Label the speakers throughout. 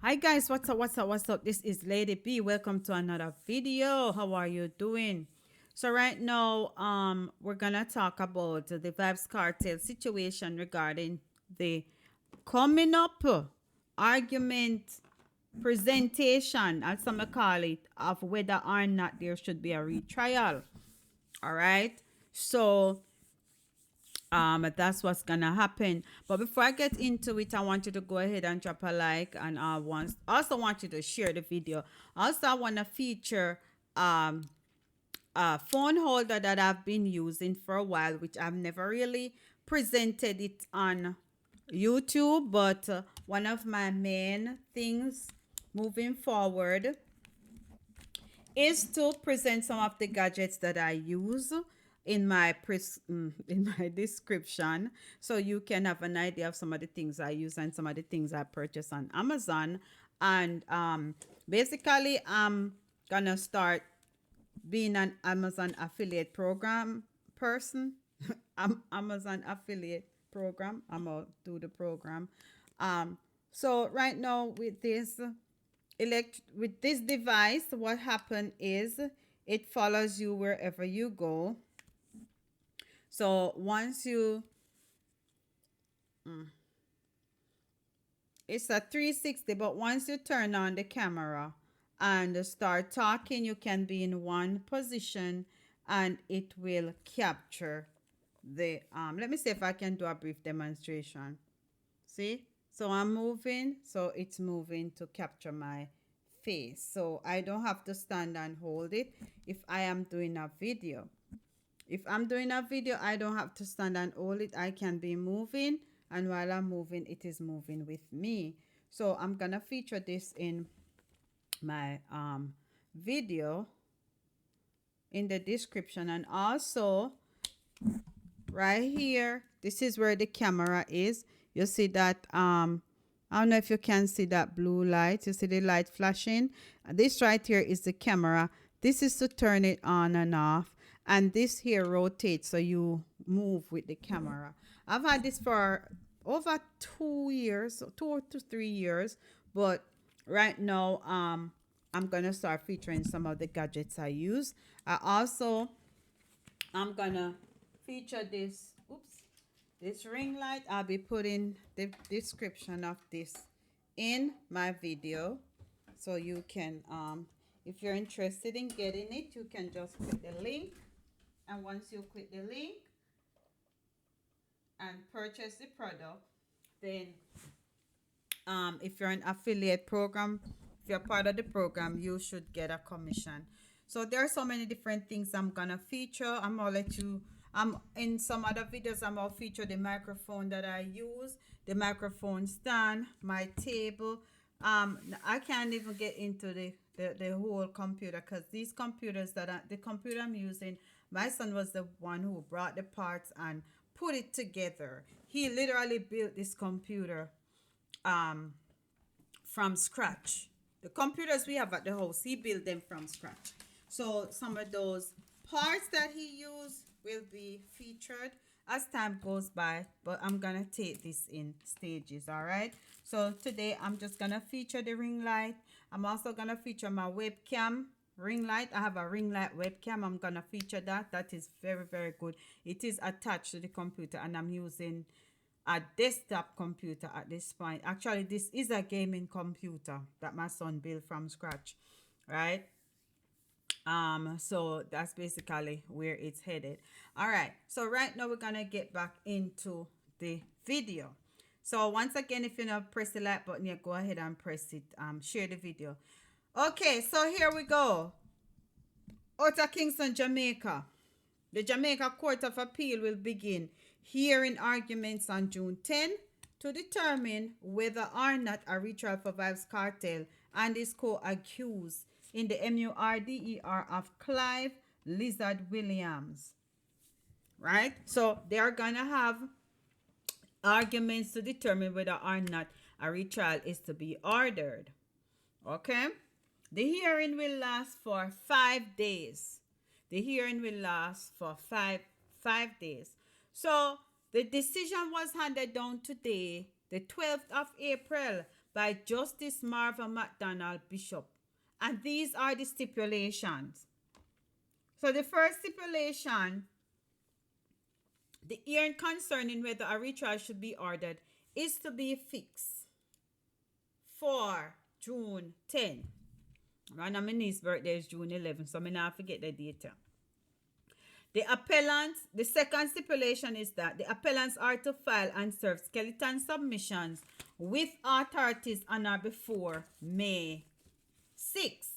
Speaker 1: Hi guys, what's up? What's up? What's up? This is Lady B. Welcome to another video. How are you doing? So right now, we're gonna talk about the Vybz Kartel situation regarding the coming up argument presentation, as some call it, of whether or not there should be a retrial. All right. So that's what's gonna happen. But before I get into it, I want you to go ahead and drop a like, and also want you to share the video. Also, I want to feature um a phone holder that I've been using for a while, which I've never really presented it on YouTube, but one of my main things moving forward is to present some of the gadgets that I use in my in my description, so you can have an idea of some of the things I use and some of the things I purchase on Amazon. And basically, I'm gonna start being an Amazon affiliate program person. I'm Amazon affiliate program. I'm gonna do the program. So right now with this with this device, what happened is it follows you wherever you go. So once you, it's a 360, but once you turn on the camera and start talking, you can be in one position and it will capture the, let me see if I can do a brief demonstration. See? So I'm moving, so it's moving to capture my face. So I don't have to stand and hold it if I am doing a video. If I'm doing a video, I don't have to stand and hold it. I can be moving, and while I'm moving, it is moving with me. So I'm gonna feature this in my video in the description, and also right here, this is where the camera is. You see that I don't know if you can see that blue light. You see the light flashing. This right here is the camera. This is to turn it on and off, and this here rotates so you move with the camera. I've had this for over 2 years, 2 to 3 years, but right now I'm gonna start featuring some of the gadgets I use. I also I'm gonna feature this, oops, this ring light. I'll be putting the description of this in my video, so you can if you're interested in getting it, you can just click the link, and once you click the link and purchase the product, then if you're an affiliate program, if you're part of the program, you should get a commission. So there are so many different things I'm gonna feature. I'm gonna let you. In some other videos, I'm gonna feature the microphone that I use, the microphone stand, my table. I can't even get into the whole computer, because these computers the computer I'm using, my son was the one who brought the parts and put it together. He literally built this computer um, from scratch. The computers we have at the house, he built them from scratch. So some of those parts that he used will be featured as time goes by, but I'm gonna take this in stages. All right, so today I'm just gonna feature the ring light. I'm also gonna feature my webcam ring light. I have a ring light webcam. I'm gonna feature that. That is very, very good. It is attached to the computer, and I'm using a desktop computer at this point. Actually, this is a gaming computer that my son built from scratch, right? So that's basically where it's headed. All right, so right now we're gonna get back into the video. So once again, if you not press the like button yet, go ahead and press it. Share the video. Okay, so here we go. Out of Kingston, Jamaica. The Jamaica Court of Appeal will begin hearing arguments on June 10 to determine whether or not a retrial for Vybz Kartel and his co-accused in the MURDER of Clive Lizard Williams. Right? So they are going to have arguments to determine whether or not a retrial is to be ordered. Okay? The hearing will last for 5 days. The hearing will last for five days. So the decision was handed down today, the 12th of April, by Justice Marvin McDonald Bishop. And these are the stipulations. So the first stipulation, the hearing concerning whether a retrial should be ordered is to be fixed for June 10. Right now, my niece's birthday is June 11, so I'm not forget the date. The appellants, the second stipulation is that the appellants are to file and serve skeleton submissions with authorities on or before May 6th.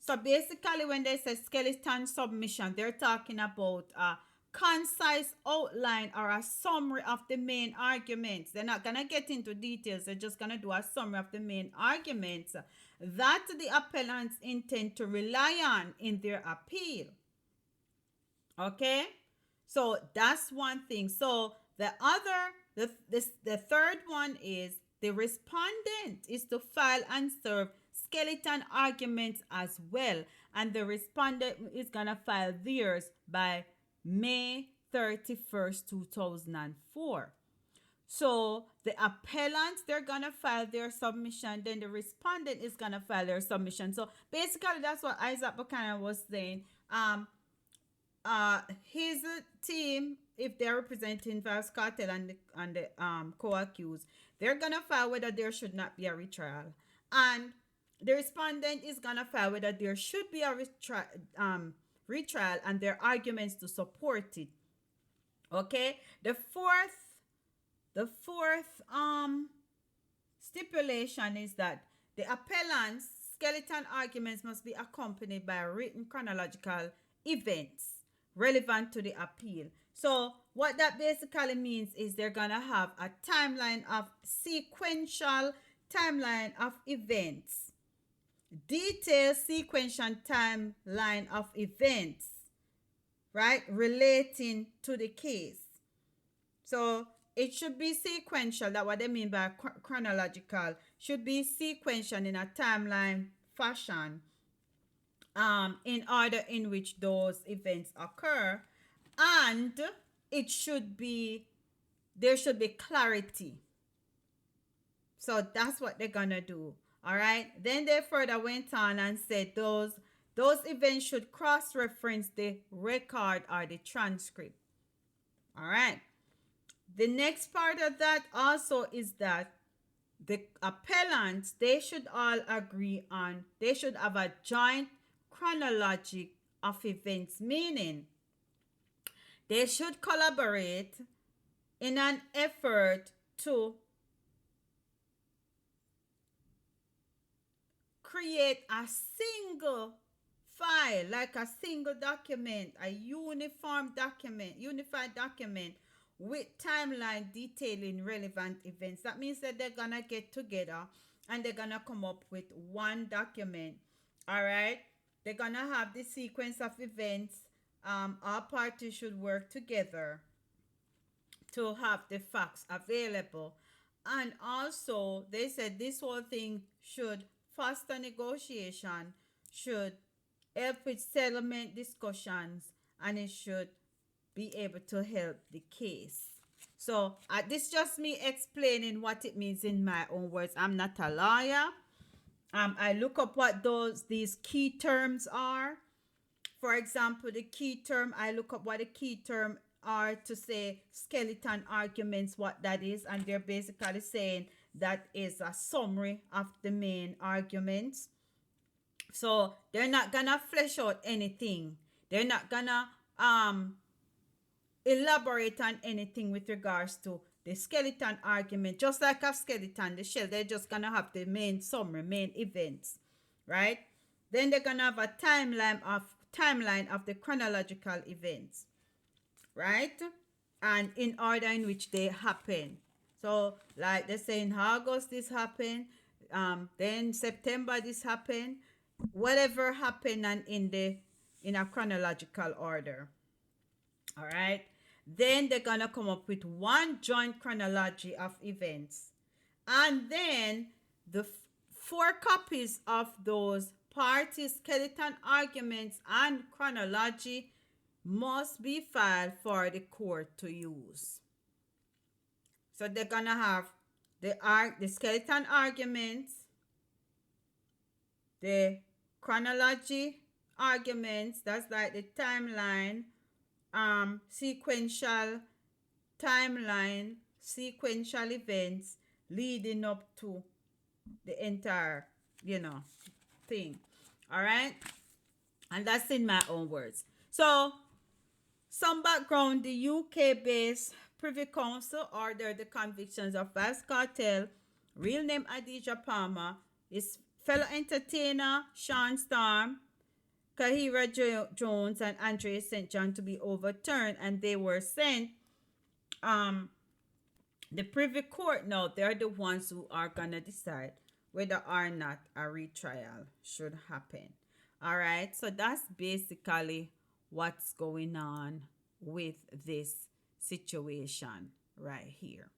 Speaker 1: So basically, when they say skeleton submission, they're talking about a concise outline or a summary of the main arguments. They're not going to get into details. They're just going to do a summary of the main arguments that the appellants intend to rely on in their appeal. Okay? So that's one thing. So the third one is the respondent is to file and serve skeleton arguments as well. And the respondent is going to file theirs by May 31st, 2004. So the appellants, they're going to file their submission. Then the respondent is going to file their submission. So basically, that's what Isaac Buchanan was saying. His team, if they're representing Vybz Kartel and the co-accused, they're gonna file whether there should not be a retrial, and the respondent is gonna file whether there should be a retrial and their arguments to support it. Okay, the fourth stipulation is that the appellant's skeleton arguments must be accompanied by written chronological events relevant to the appeal. So what that basically means is they're gonna have a timeline of sequential timeline of events, detailed sequential timeline of events, right, relating to the case. So it should be sequential. That's what they mean by chronological. Should be sequential in a timeline fashion, in order in which those events occur, and there should be clarity. So that's what they're gonna do. All right. Then they further went on and said those events should cross-reference the record or the transcript. All right. The next part of that also is that the appellants, they should all agree on, they should have a joint chronology of events, meaning they should collaborate in an effort to create a single file, like a single document, a unified document with timeline detailing relevant events. That means that they're gonna get together and they're gonna come up with one document. All right, they're gonna have the sequence of events. All parties should work together to have the facts available, and also they said this whole thing should foster negotiation, should help with settlement discussions, and it should be able to help the case. So this just me explaining what it means in my own words. I'm not a lawyer. I look up what these key terms are. For example, the key term, I look up what the key term are to say skeleton arguments, what that is, and they're basically saying that is a summary of the main arguments. So they're not gonna flesh out anything. They're not gonna elaborate on anything with regards to the skeleton argument. Just like a skeleton, the shell, they're just gonna have the main summary, main events, right? Then they're gonna have a timeline of the chronological events, right? And in order in which they happen. So like they say in August this happened, then September this happened, whatever happened, and in a chronological order. All right. Then they're gonna come up with one joint chronology of events, and then the 4 copies of those party skeleton arguments and chronology must be filed for the court to use. So they're gonna have the skeleton arguments, the chronology arguments, that's like the timeline, sequential timeline, sequential events leading up to the entire, you know, thing. All right? And that's in my own words. So, some background: the UK based Privy Council ordered the convictions of Vybz Kartel, real name Adidja Palmer, his fellow entertainer Sean Storm, Kahira Jones, and Andre St. John to be overturned, and they were sent um the Privy Court. Now they're the ones who are gonna decide whether or not a retrial should happen. All right, so that's basically what's going on with this situation right here.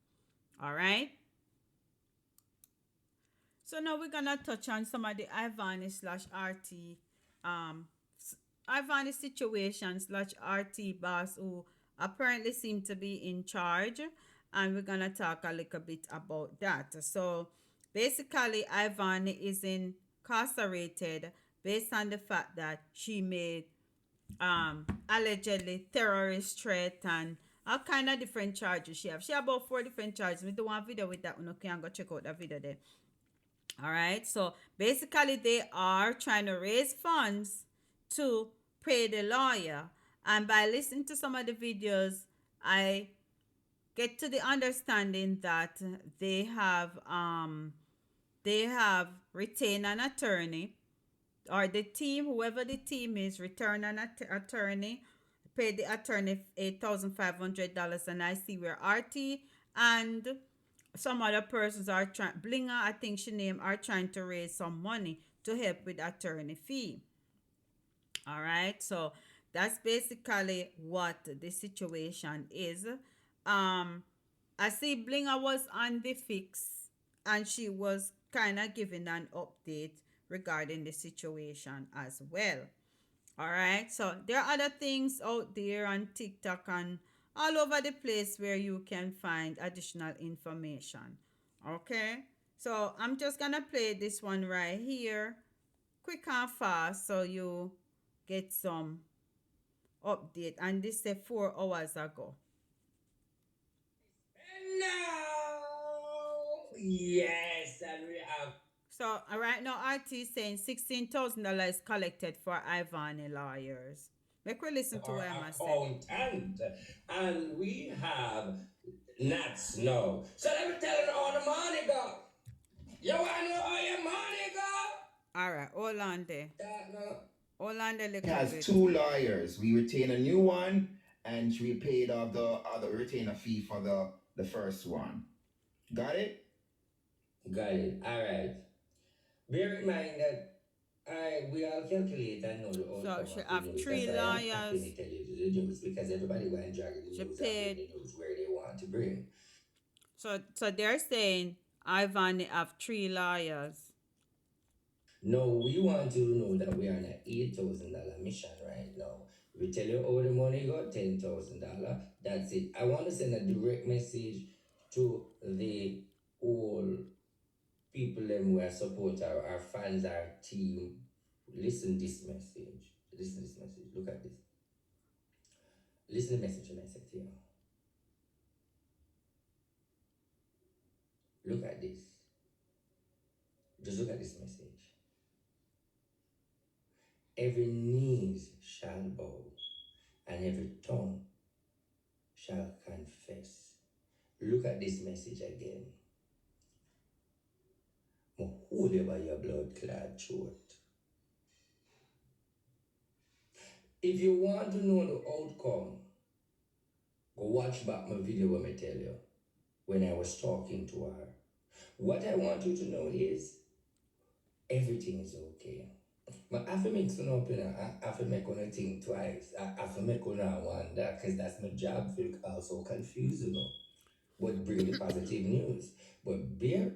Speaker 1: All right, so now we're gonna touch on some of the Ivani slash RT um Ivani situation slash RT boss who apparently seem to be in charge, and we're gonna talk a little bit about that. So basically, Ivani is incarcerated based on the fact that she made allegedly terrorist threat and all kind of different charges she have. She have about 4 different charges. We do one video with that one. Okay, I'm gonna check out that video there. All right. So basically, they are trying to raise funds to pay the lawyer. And by listening to some of the videos, I get to the understanding that they have retained an attorney, or the team, whoever the team is, return an attorney, pay the attorney $8,500, and I see where RT and some other persons are trying, Blinger, I think she named, are trying to raise some money to help with attorney fee. All right, so that's basically what the situation is. I see Blinger was on the fix, and she was kind of giving an update regarding the situation as well. All right, so there are other things out there on TikTok and all over the place where you can find additional information. Okay, so I'm just gonna play this one right here, quick and fast, so you get some update. And this is 4 hours ago. And now, yes, and we have. So right now, RT is saying $16,000 collected for Ivani lawyers. Make we listen to what I'm saying. Accountant, and we have Nats no. So let me tell you how the money go. You wanna know how your money go? All right, hold on there. No. Hold on there, little
Speaker 2: Has
Speaker 1: bit.
Speaker 2: two lawyers. We retain a new one, and we paid off the other retainer fee for the first one. Got it?
Speaker 1: Got it. All right. Bear in mind that we all calculate and know the outcome. So she have news. Three lawyers. I'm happy to tell you the news because everybody going to drag the news and bring the news where they want to bring. So they're saying Ivan have 3 lawyers. No, we want to know that we are on an $8,000 mission right now. We tell you how the money got $10,000. That's it. I want to send a direct message to the whole people them who are support our fans, our team. Listen this message. Listen this message. Look at this. Listen the message I said to you. Look at this. Just look at this message. Every knees shall bow, and every tongue shall confess. Look at this message again. Hold you by your blood clad throat. If you want to know the outcome, go watch back my video when I tell you when I was talking to her. What I want you to know is everything is okay. But I have to make some up, you know. I have to make one think twice. I have to make one wonder, because that's my job. Feel also confused, you know. But bring the positive news. But bear.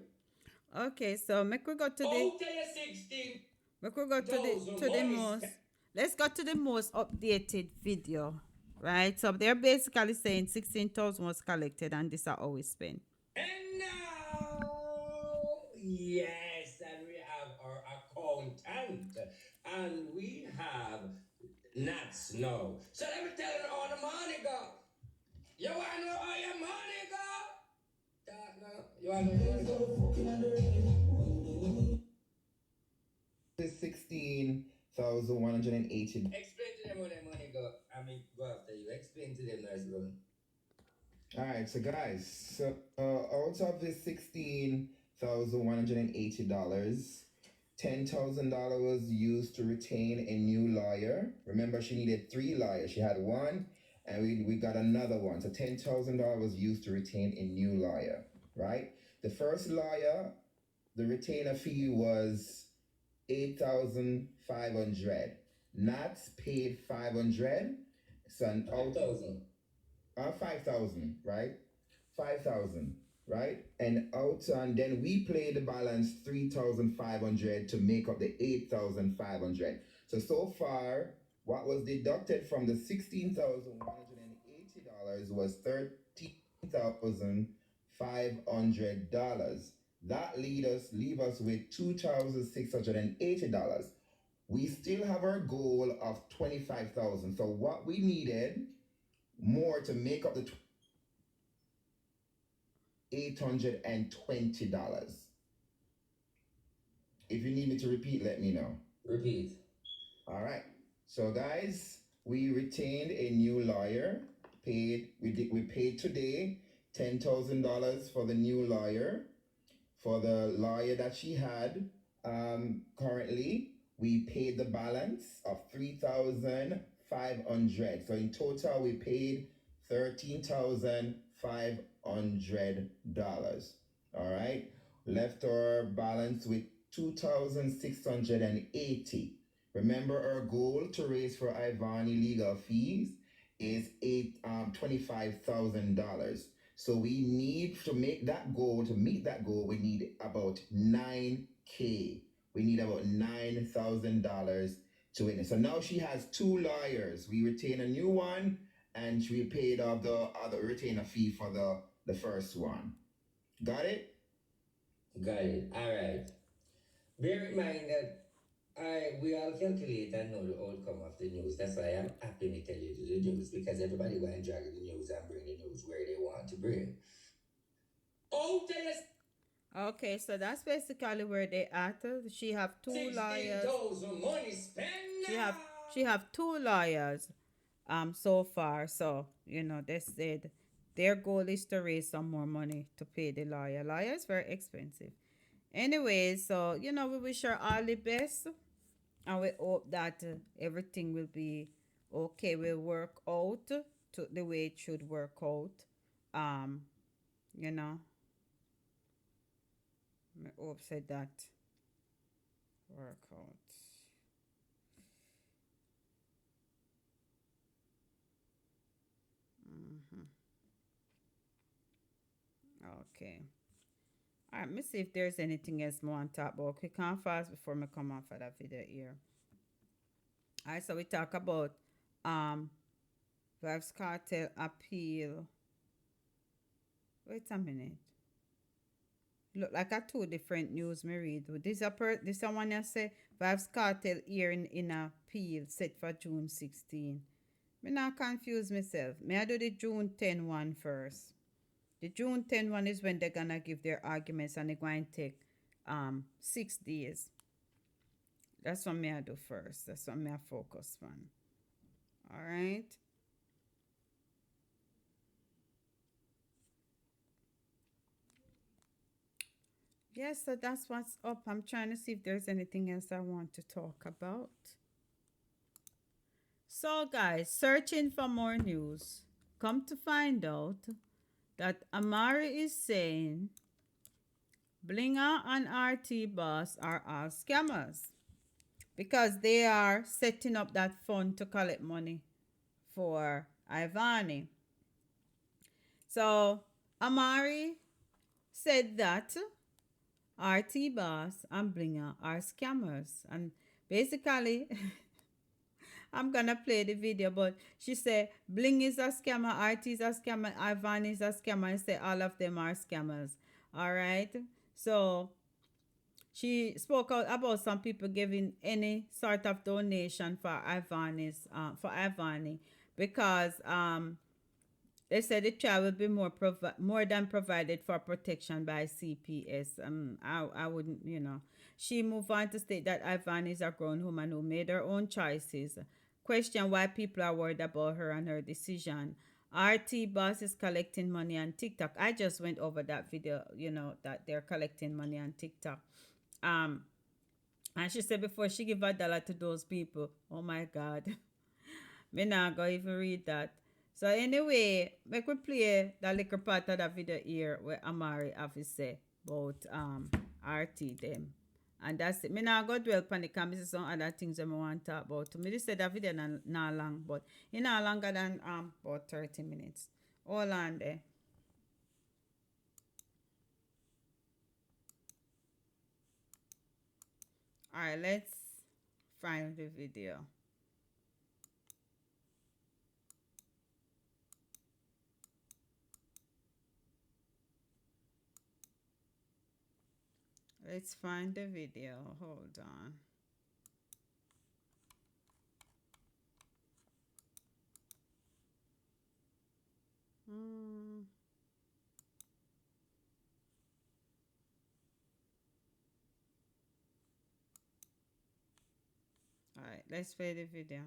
Speaker 1: Okay, so make we go to the. Okay, 16. Make we go to the most. Let's go to the most updated video, right? So they're basically saying 16,000 was collected, and this are always spent. And now,
Speaker 3: Yes, and we have our accountant, and we have Nats now. So let me tell you how the money go. You want to know how your money go? No, you want to know your money go?
Speaker 2: Is 16,180.
Speaker 3: Explain to them how their money go. I mean, go after you. Explain to them, nice brother.
Speaker 2: All right, so guys, so out of this $16,180, $10,000 was used to retain a new lawyer. Remember, she needed three lawyers. She had one, and we got another one. So $10,000 was used to retain a new lawyer, right? The first lawyer, the retainer fee was 8,500. Nats paid 500. So out
Speaker 3: 5,000.
Speaker 2: 5,000, right? 5,000, right? And out, and then we play the balance 3,500 to make up the 8,500. So far, what was deducted from the $16,180 was $13,500. That leave us with $2,680. We still have our goal of 25,000. So what we needed more to make up the $820. If you need me to repeat, let me know.
Speaker 3: Repeat.
Speaker 2: All right. So guys, we retained a new lawyer. We paid today $10,000 for the new lawyer. For the lawyer that she had currently, we paid the balance of 3,500. So in total, we paid $13,500. All right. Left our balance with 2,680. Remember, our goal to raise for Ivani legal fees is $25,000. So we need to make that goal, to meet that goal, we need about 9K. We need about $9,000 to win it. So now she has two lawyers. We retain a new one, and we paid off the other retainer fee for the first one. Got it?
Speaker 3: Got it. All right. Bear in mind that we all calculate and know the outcome of the news. That's why I'm happy to tell you the news, because everybody want to drag the news and bring the news where they want to bring. Oh, tell us
Speaker 1: Okay, so that's basically where they at. She have two lawyers.
Speaker 3: 16,000 money spent
Speaker 1: She have
Speaker 3: now.
Speaker 1: she have two lawyers so far. So, they said their goal is to raise some more money to pay the lawyer. Lawyer is very expensive. Anyway, so we wish her all the best, and we hope that everything will be okay, will work out to the way it should work out. Um, you know, I hope said that work out. Hmm. Okay. All right, let me see if there's anything else more on top about quick and fast before me come off of that video here. All right, so we talk about um Vybz Kartel appeal. Wait a minute. Look like a two different news me read. This a one you say Vybz Kartel hearing in appeal set for June 16. Me not confuse myself. May I do the June 10 one first? The June 10 one is when they're gonna give their arguments, and they're going to take 6 days. That's what me I do first. That's what me I focus on. All right. Yes, so that's what's up. I'm trying to see if there's anything else I want to talk about. So, guys, searching for more news. Come to find out that Amari is saying Blinger and RT Boss are all scammers because they are setting up that fund to collect money for Ivani. So, Amari said that RT Boss and Blinger are scammers. And basically, I'm gonna play the video, but she said Bling is a scammer, RT is a scammer, Ivan is a scammer, and say all of them are scammers. All right. So She spoke out about some people giving any sort of donation for Ivani because they said the child will be more than provided for protection by CPS. I wouldn't, you know. She moved on to state that Ivan is a grown woman who made her own choices. Question why people are worried about her and her decision. RT boss is collecting money on TikTok. I just went over that video, you know, that they're collecting money on TikTok. Um, and she said before she give $1 to those people, oh my God, me not go even read that. So anyway, make we play that little part of that video here where Amari have to say about RT them. And that's it. Me now go dwell upon the because some other things that I want to talk about. To me, this said that video not long, but it not longer than about 30 minutes. Hold on there. Alright, let's find the video. Let's find the video. Hold on. Hmm. Alright, let's play the video.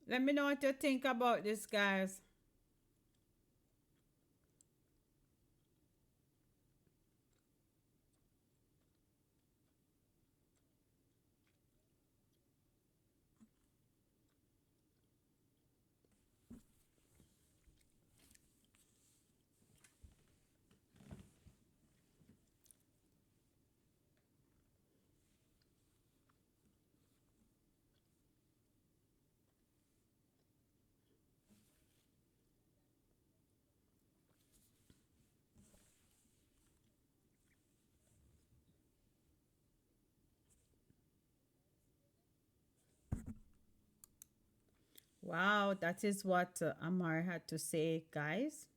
Speaker 1: Let me know what you think about this, guys. Wow, that is what Amar had to say, guys.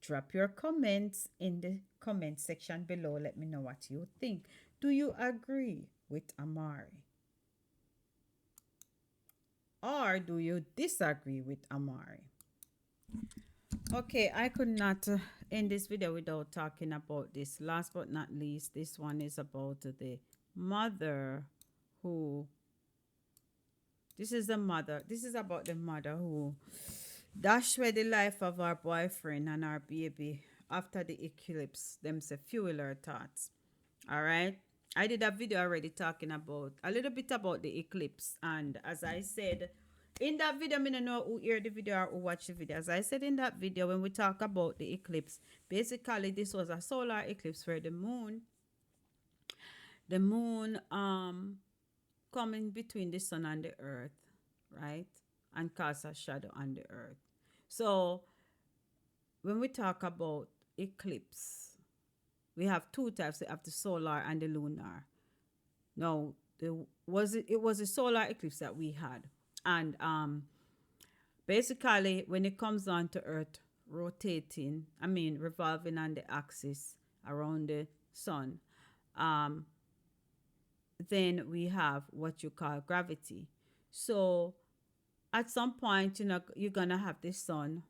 Speaker 1: Drop your comments in the comment section below. Let me know what you think. Do you agree with Amari? Or do you disagree with Amari? Okay, I could not end this video without talking about this. Last but not least, this one is about the mother who. This is the mother. This is about the mother who dashed away the life of our boyfriend and our baby after the eclipse. Them say fuel her thoughts. All right. I did a video already talking about a little bit about the eclipse, and as I said in that video, I don't know who hear the video or who watch the video. As I said in that video, when we talk about the eclipse, basically this was a solar eclipse where the moon coming between the sun and the earth, right, and cast a shadow on the earth. So when we talk about eclipse, we have two types. We have the solar and the lunar. Now, it was a solar eclipse that we had, and basically when it comes on to Earth rotating, I mean revolving on the axis around the sun, um, then we have what you call gravity. So at some point, you're gonna have the sun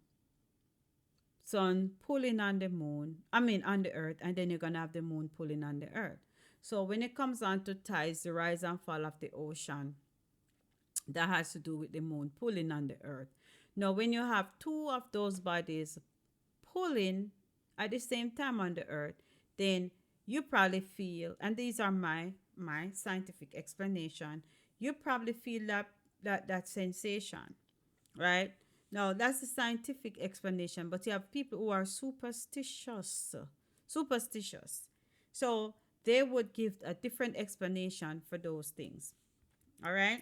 Speaker 1: pulling on the moon, I mean on the earth, and then you're gonna have the moon pulling on the earth. So when it comes on to tides, the rise and fall of the ocean, that has to do with the moon pulling on the earth. Now when you have two of those bodies pulling at the same time on the earth, then you probably feel, and these are my scientific explanation, you probably feel that sensation, right? No, that's the scientific explanation, but you have people who are superstitious. Superstitious. So they would give a different explanation for those things. All right?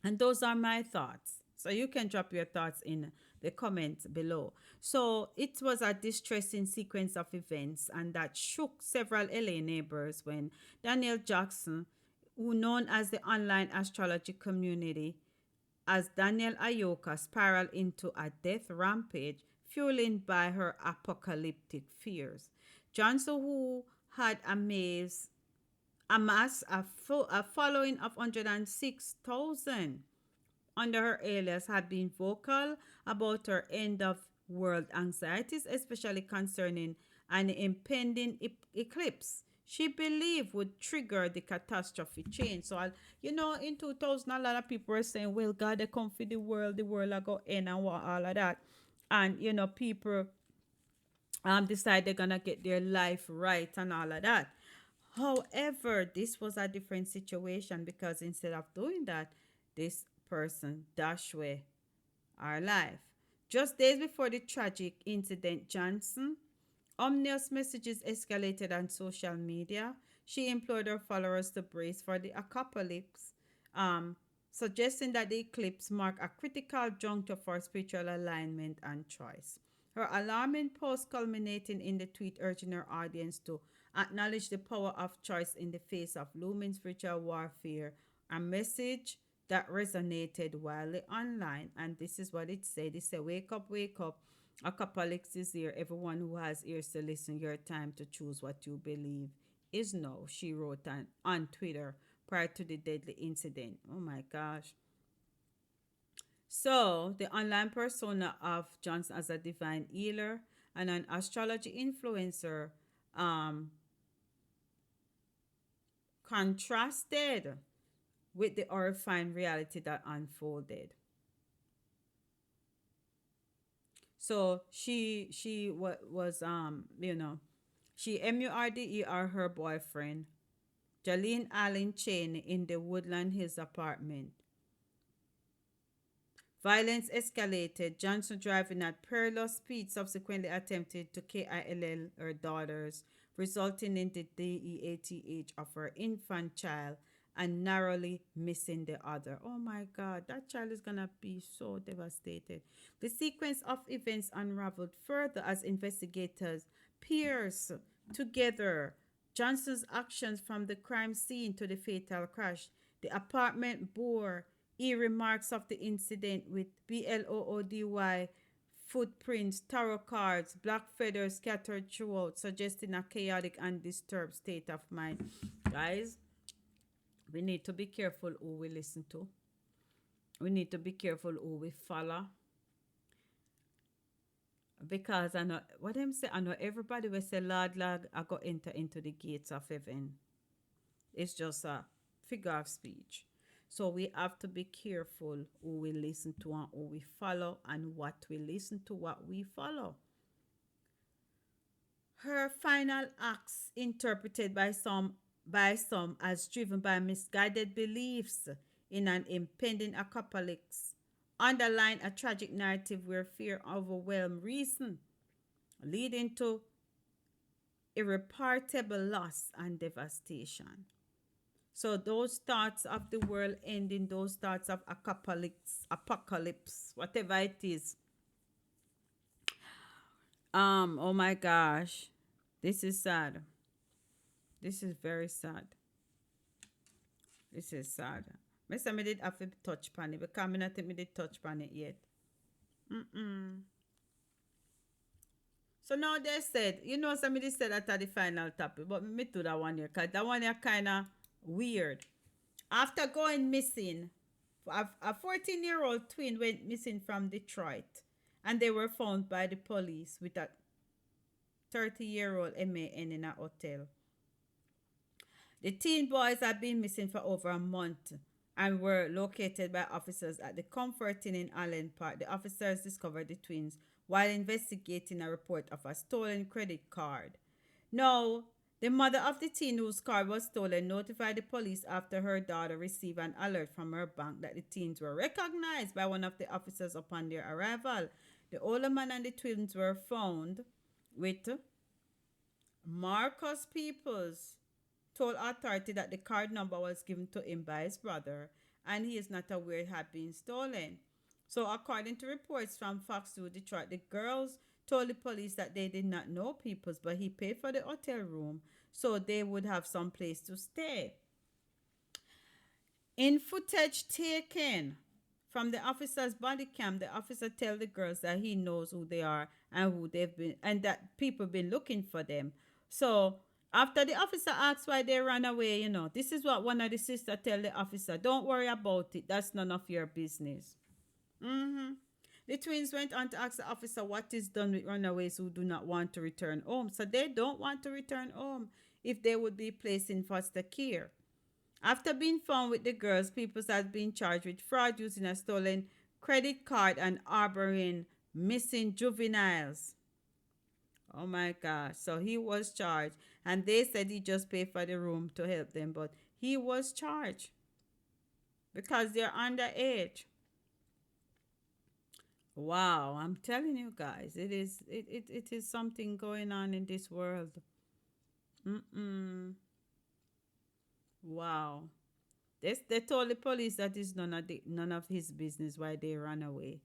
Speaker 1: And those are my thoughts. So you can drop your thoughts in the comments below. So it was a distressing sequence of events and that shook several LA neighbors when Daniel Jackson, who known as the online astrology community as Daniel Ayoka, spiraled into a death rampage fueled by her apocalyptic fears. Johnson, who had amassed a following of 106,000 under her alias, had been vocal about her end of world anxieties, especially concerning an impending eclipse she believed would trigger the catastrophe change. So, in 2000, a lot of people were saying, well, God, they come for the world are going to end and what, all of that. And, people decide they're going to get their life right and all of that. However, this was a different situation because instead of doing that, this person dashed away our life. Just days before the tragic incident, Johnson ominous messages escalated on social media. She implored her followers to brace for the apocalypse, um, suggesting that the eclipse marked a critical juncture for spiritual alignment and choice. Her alarming post culminating in the tweet urging her audience to acknowledge the power of choice in the face of looming spiritual warfare, a message that resonated widely online. And this is what it said. It said, wake up. Apocalypse is here. Everyone who has ears to listen, your time to choose what you believe is now, she wrote on Twitter prior to the deadly incident. Oh my gosh. So, the online persona of Johnson as a divine healer and an astrology influencer um, contrasted with the horrifying reality that unfolded. So she was she MURDER her boyfriend Jolene Allen Cheney in the Woodland Hills apartment. Violence escalated. Johnson, driving at perilous speed, subsequently attempted to KILL her daughters, resulting in the death of her infant child and narrowly missing the other. Oh my God, that child is gonna be so devastated. The sequence of events unraveled further as investigators pierced together Johnson's actions from the crime scene to the fatal crash. The apartment bore eerie marks of the incident with BLOODY footprints, tarot cards, black feathers scattered throughout, suggesting a chaotic and disturbed state of mind. Guys, we need to be careful who we listen to. We need to be careful who we follow. Because I know what them say, I know everybody will say, Lord, I go enter into the gates of heaven. It's just a figure of speech. So we have to be careful who we listen to and who we follow and what we listen to, what we follow. Her final acts, interpreted by some as driven by misguided beliefs in an impending apocalypse, underline a tragic narrative where fear overwhelmed reason, leading to irreparable loss and devastation. So those thoughts of the world ending, those thoughts of apocalypse, whatever it is. Oh my gosh. This is sad. This is very sad. This is sad. I say me did have to touch on it because I not think me did touch on it yet. So now they said, somebody said that at the final topic, but me do that one here because that one here kind of weird. After going missing, a 14-year-old twin went missing from Detroit and they were found by the police with a 30-year-old MAN in a hotel. The teen boys had been missing for over a month and were located by officers at the Comfort Inn in Allen Park. The officers discovered the twins while investigating a report of a stolen credit card. Now, The mother of the teen whose car was stolen notified the police after her daughter received an alert from her bank that the teens were recognized by one of the officers upon their arrival. The older man and the twins were found with Marcus Peoples told authority that the card number was given to him by his brother and he is not aware it had been stolen. So, according to reports from Fox 2 Detroit, the girls told the police that they did not know Peoples, but he paid for the hotel room so they would have some place to stay. In footage taken from the officer's body cam, the officer tell the girls that he knows who they are and who they've been and that people been looking for them. So after the officer asks why they ran away, this is what one of the sisters tell the officer. Don't worry about it. That's none of your business. Mm-hmm. The twins went on to ask the officer what is done with runaways who do not want to return home. So they don't want to return home if they would be placed in foster care. After being found with the girls, Peoples has been charged with fraud using a stolen credit card and harboring missing juveniles. Oh my gosh. So he was charged. And they said he just paid for the room to help them, but he was charged because they're underage. Wow, I'm telling you guys, it is something going on in this world. Mm-mm. Wow. They told the police that it's none of his business why they ran away.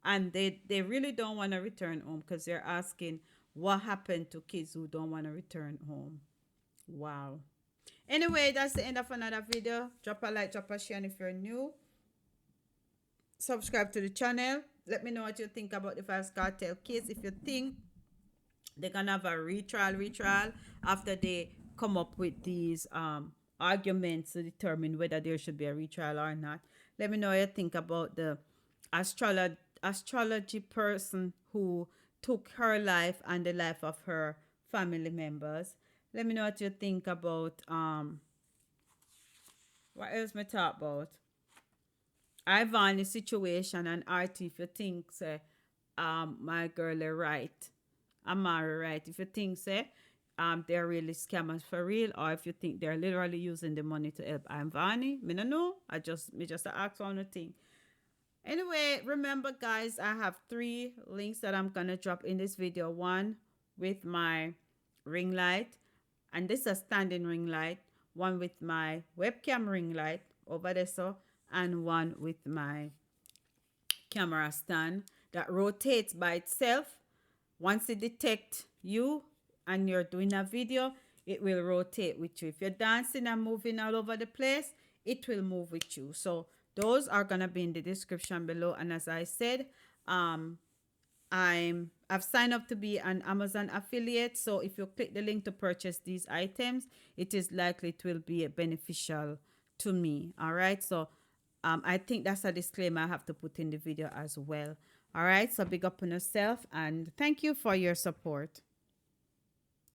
Speaker 1: And they really don't want to return home because they're asking what happened to kids who don't want to return home. Wow. Anyway, that's the end of another video. Drop a like, drop a share, and if you're new, subscribe to the channel. Let me know what you think about the Vybz Kartel case. If you think they're gonna have a retrial after they come up with these arguments to determine whether there should be a retrial or not. Let me know what you think about the astrology person who took her life and the life of her family members. Let me know what you think about what else may talk about. Ivani situation and RT if you think say my girl are right. Amari right. If you think say they're really scammers for real or if you think they're literally using the money to help Ivani. Me no know. Me just ask one thing. Anyway, remember guys, I have 3 links that I'm gonna drop in this video. One with my ring light, and this is a standing ring light. One with my webcam ring light over there, so, and one with my camera stand that rotates by itself. Once it detects you and you're doing a video, it will rotate with you. If you're dancing and moving all over the place, it will move with you. So those are gonna be in the description below. And as I said, I've signed up to be an Amazon affiliate. So if you click the link to purchase these items, it is likely it will be beneficial to me. All right. So I think that's a disclaimer I have to put in the video as well. All right. So big up on yourself and thank you for your support.